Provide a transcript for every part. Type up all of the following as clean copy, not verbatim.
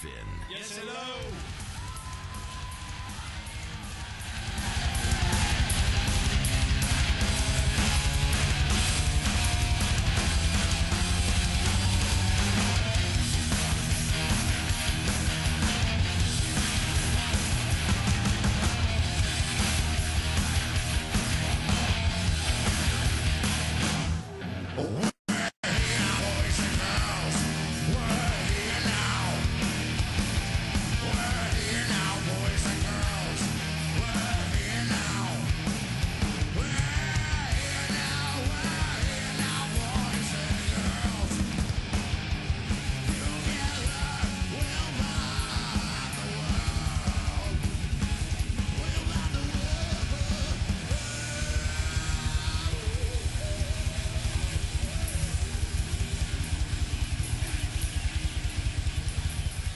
Finn. Yes, hello.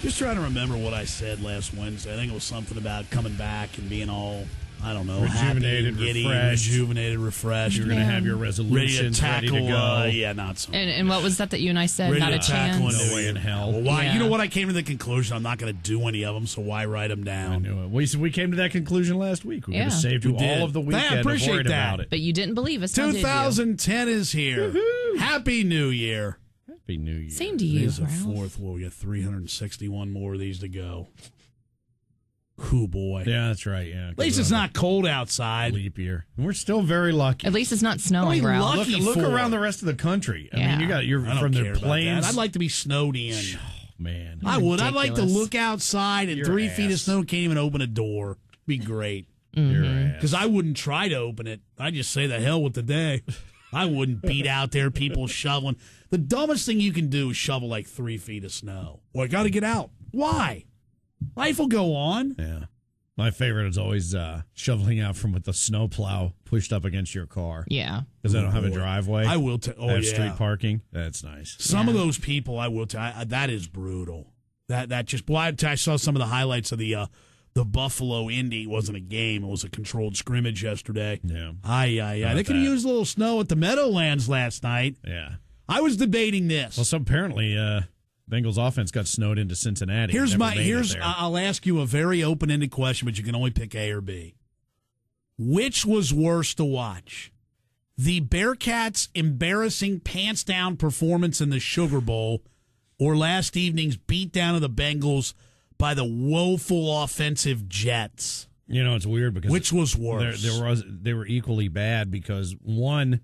Just trying to remember what I said last Wednesday. I think it was something about coming back and being all, I don't know, rejuvenated, happy, giddy, refreshed. Rejuvenated, refreshed. You're going to have your resolutions ready to go. Yeah, not so much. And what was that you and I said? Ready Not to a tackle chance? a No way in hell. Well, why? Yeah. You know what? I came to the conclusion I'm not going to do any of them, so why write them I down? knew it. We came to that conclusion last week. We could have Yeah. saved you We did. all of the Hey, I weekend of appreciate worried that. about it. But you didn't believe us, now did you? 2010 is here. Happy New Year. Happy New Year. Same to you, Today's the Ralph. 4th. Well, we got 361 more of these to go. Whoo, boy. Yeah, that's right. Yeah. At least it's not cold outside. leap year. And we're still very lucky. At least it's not snowing, Only Ralph. lucky. Look for. around the rest of the country. I mean, Yeah. you're I don't from care the about plains. that. I'd like to be snowed in. Man. I would. I'd like to Ridiculous. look outside and Your 3 feet of ass. snow can't even open a door. Be great. Your ass. Because I wouldn't try to open it. I'd just say the hell with the day. I wouldn't beat out there people shoveling. The dumbest thing you can do is shovel like 3 feet of snow. Well, I got to get out. Why? Life will go on. Yeah. My favorite is always shoveling out from with the snowplow pushed up against your car. Yeah. Because they don't have a boy. driveway. I will They have yeah. street parking. That's nice. Some of Yeah. those people, I will tell. That is brutal. That just. Well, I saw some of the highlights of the Buffalo Indy. It wasn't a game. It was a controlled scrimmage yesterday. Yeah. They could have used a little snow at the Meadowlands last night. Yeah. I was debating this. Well, so apparently Bengals offense got snowed into Cincinnati. I'll ask you a very open-ended question, but you can only pick A or B. Which was worse to watch? The Bearcats' embarrassing pants-down performance in the Sugar Bowl or last evening's beatdown of the Bengals by the woeful offensive Jets? You know, it's weird because Which was worse? They were equally bad because one,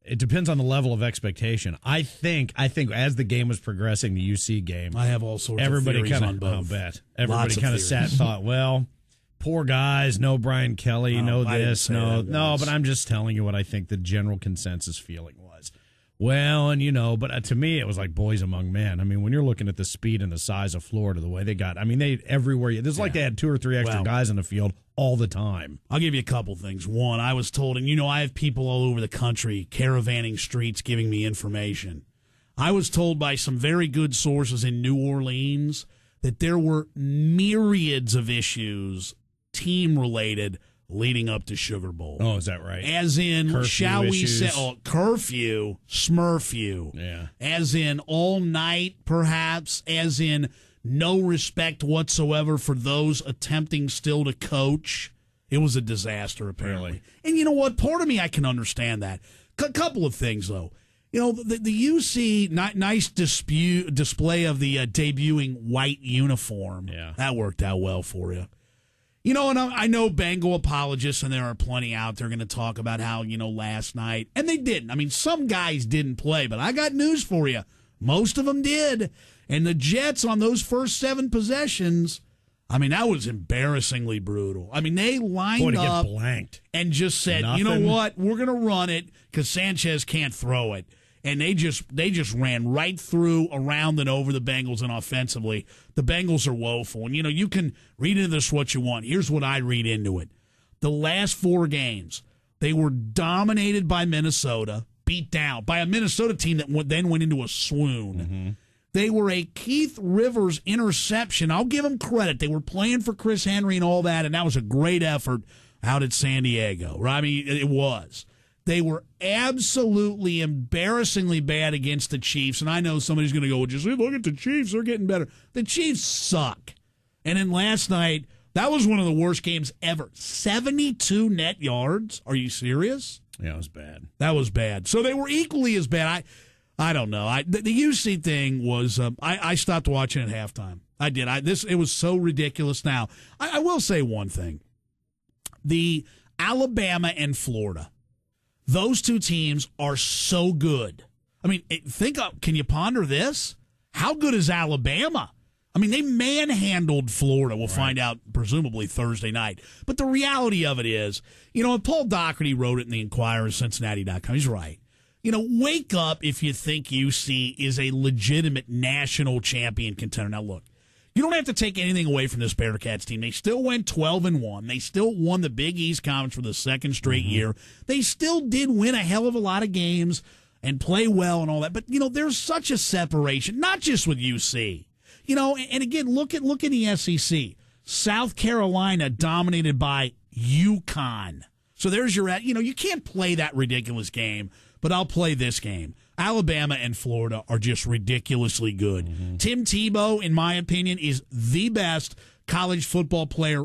it depends on the level of expectation. I think as the game was progressing, the UC game, I have all sorts everybody of theories kind on of both. everybody Lots of kind of sat and theories. thought, well, poor guys, no Brian Kelly, no I didn't this, say no that, no. guys. But I'm just telling you what I think the general consensus feeling was. Well, and but to me, it was like boys among men. I mean, when you're looking at the speed and the size of Florida, the way they got, I mean, they everywhere. There's like they had 2 or 3 extra Well, guys in the field all the time. I'll give you a couple things. One, I was told, and I have people all over the country caravanning streets giving me information. I was told by some very good sources in New Orleans that there were myriads of issues, team-related, leading up to Sugar Bowl. Oh, is that right? As in, Curfew shall we issues. say, curfew, smurfew. Yeah. As in all night, perhaps. As in no respect whatsoever for those attempting still to coach. It was a disaster, apparently. Really? And you know what? Part of me, I can understand that. Couple of things, though. The UC, nice display of the debuting white uniform. Yeah. That worked out well for you. And I know Bengal apologists, and there are plenty out there going to talk about how, last night, and they didn't. I mean, some guys didn't play, but I got news for you. Most of them did. And the Jets on those first 7 possessions, I mean, that was embarrassingly brutal. I mean, they lined to up get blanked. and just said, you know Nothing. what, we're going to run it because Sanchez can't throw it. And they just ran right through, around, and over the Bengals, and offensively, the Bengals are woeful. And, you can read into this what you want. Here's what I read into it. The last 4 games, they were dominated by Minnesota, beat down by a Minnesota team that then went into a swoon. Mm-hmm. They were a Keith Rivers interception. I'll give them credit. They were playing for Chris Henry and all that, and that was a great effort out at San Diego. Right? I mean, it was. They were absolutely embarrassingly bad against the Chiefs. And I know somebody's going to go, well, just look at the Chiefs. They're getting better. The Chiefs suck. And then last night, that was one of the worst games ever. 72 net yards. Are you serious? Yeah, it was bad. That was bad. So they were equally as bad. I don't know. The UC thing was, I stopped watching at halftime. I did. It was so ridiculous. Now, I will say one thing. The Alabama and Florida, those two teams are so good. I mean, can you ponder this? How good is Alabama? I mean, they manhandled Florida. We'll find out presumably Thursday night. But the reality of it is, Paul Doherty wrote it in the Inquirer, Cincinnati.com. He's right. Wake up if you think UC is a legitimate national champion contender. Now, look, you don't have to take anything away from this Bearcats team. They still went 12-1. They still won the Big East Conference for the second straight year. They still did win a hell of a lot of games and play well and all that. But, there's such a separation, not just with UC. And again, look at the SEC. South Carolina dominated by UConn. So there's your, you can't play that ridiculous game, but I'll play this game. Alabama and Florida are just ridiculously good. Tim Tebow, in my opinion, is the best college football player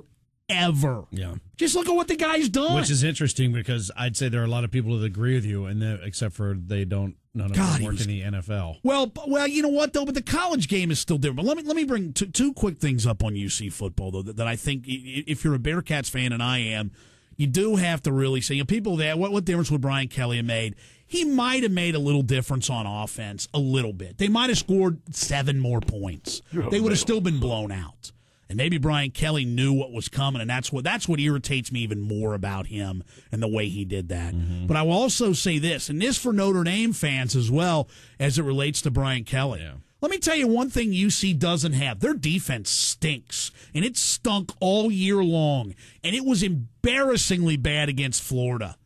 ever. Yeah. Just look at what the guy's done. Which is interesting because I'd say there are a lot of people that agree with you, except for none of them work in the NFL. Well, you know what though? But the college game is still different. But let me bring two quick things up on UC football though that I think if you're a Bearcats fan, and I am, you do have to really say, people there. What difference would Brian Kelly have made? He might have made a little difference on offense, a little bit. They might have scored 7 more points. They would have still been blown out. And maybe Brian Kelly knew what was coming, and that's what irritates me even more about him and the way he did that. But I will also say this, and this for Notre Dame fans as well as it relates to Brian Kelly. Yeah. Let me tell you one thing UC doesn't have. Their defense stinks, and it stunk all year long, and it was embarrassingly bad against Florida.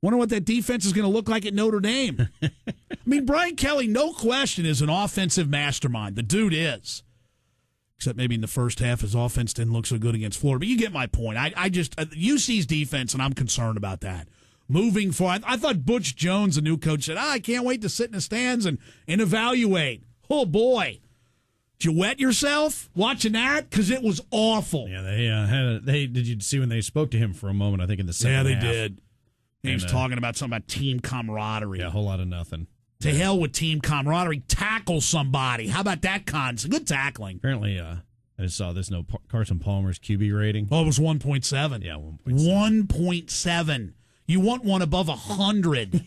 Wonder what that defense is going to look like at Notre Dame. I mean, Brian Kelly, no question, is an offensive mastermind. The dude is. Except maybe in the first half, his offense didn't look so good against Florida. But you get my point. I just UC's defense, and I'm concerned about that. Moving forward, I thought Butch Jones, the new coach, said, I can't wait to sit in the stands and evaluate. Oh, boy. Did you wet yourself watching that? Because it was awful. Yeah, did you see when they spoke to him for a moment, I think in the second half? Yeah, they did. He was talking about something about team camaraderie. Yeah, a whole lot of nothing. To hell with team camaraderie. Tackle somebody. How about that concept? Good tackling. Apparently, I just saw this. Carson Palmer's QB rating. Oh, it was 1.7. Yeah, 1.7. 1.7. You want one above 100.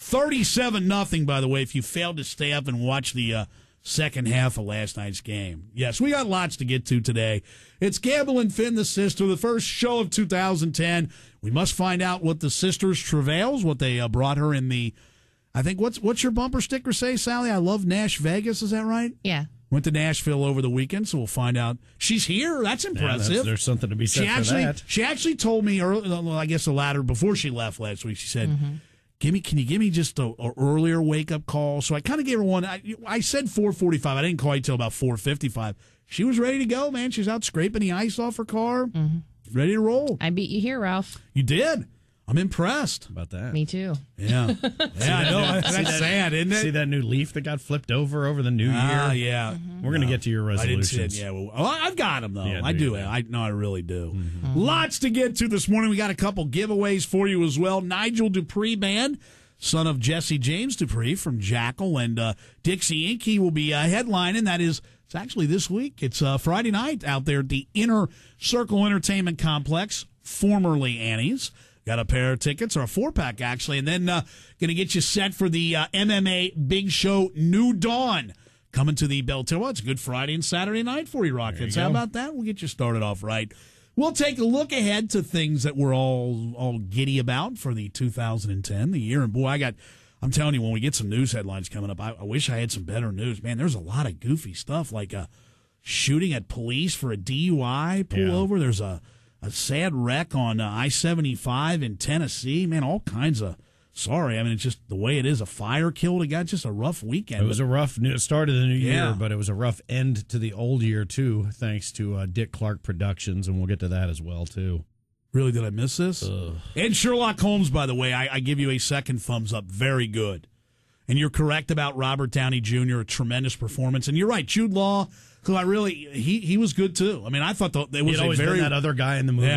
37-0, by the way, if you failed to stay up and watch the second half of last night's game. Yes, we got lots to get to today. It's Gamble and Finn, the sister, the first show of 2010. We must find out what the sisters travails, what they brought her in the, I think, what's your bumper sticker say, Sally? I love Nash Vegas, is that right? Yeah. Went to Nashville over the weekend, so we'll find out. She's here. That's impressive. Yeah, there's something to be said for that. She actually told me I guess the latter before she left last week. She said, can you give me just a earlier wake-up call? So I kind of gave her one. I said 4:45. I didn't call you till about 4:55. She was ready to go, man. She's out scraping the ice off her car, ready to roll. I beat you here, Ralph. You did. I'm impressed. About that. Me too. Yeah. Yeah, I know. That's sad, isn't it? See that new leaf that got flipped over the new year? Yeah. We're going to get to your resolutions. I didn't see it. Yeah, I've got them, though. Yeah, I do. I really do. Lots to get to this morning. We got a couple giveaways for you as well. Nigel Dupree Band, son of Jesse James Dupree from Jackal and Dixie Inc. He will be headlining. That is, it's actually this week. It's Friday night out there at the Inner Circle Entertainment Complex, formerly Annie's. Got a pair of tickets, or a 4-pack, actually, and then going to get you set for the MMA Big Show New Dawn coming to the Belterra. It's a good Friday and Saturday night for you, Rockheads. How about that? We'll get you started off right. We'll take a look ahead to things that we're all giddy about for the 2010, the year. And, boy, I'm telling you, when we get some news headlines coming up, I wish I had some better news. Man, there's a lot of goofy stuff, like shooting at police for a DUI pullover. There's a sad wreck on I-75 in Tennessee. Man, all kinds of, sorry. I mean, it's just the way it is. A fire killed a guy. Just a rough weekend. It was a rough start of the new year, but it was a rough end to the old year, too, thanks to Dick Clark Productions, and we'll get to that as well, too. Really, did I miss this? And Sherlock Holmes, by the way, I give you a second thumbs up. Very good. And you're correct about Robert Downey Jr., a tremendous performance. And you're right, Jude Law, who he was good too. I mean, I thought it was He'd always been that other guy in the movie. Yeah.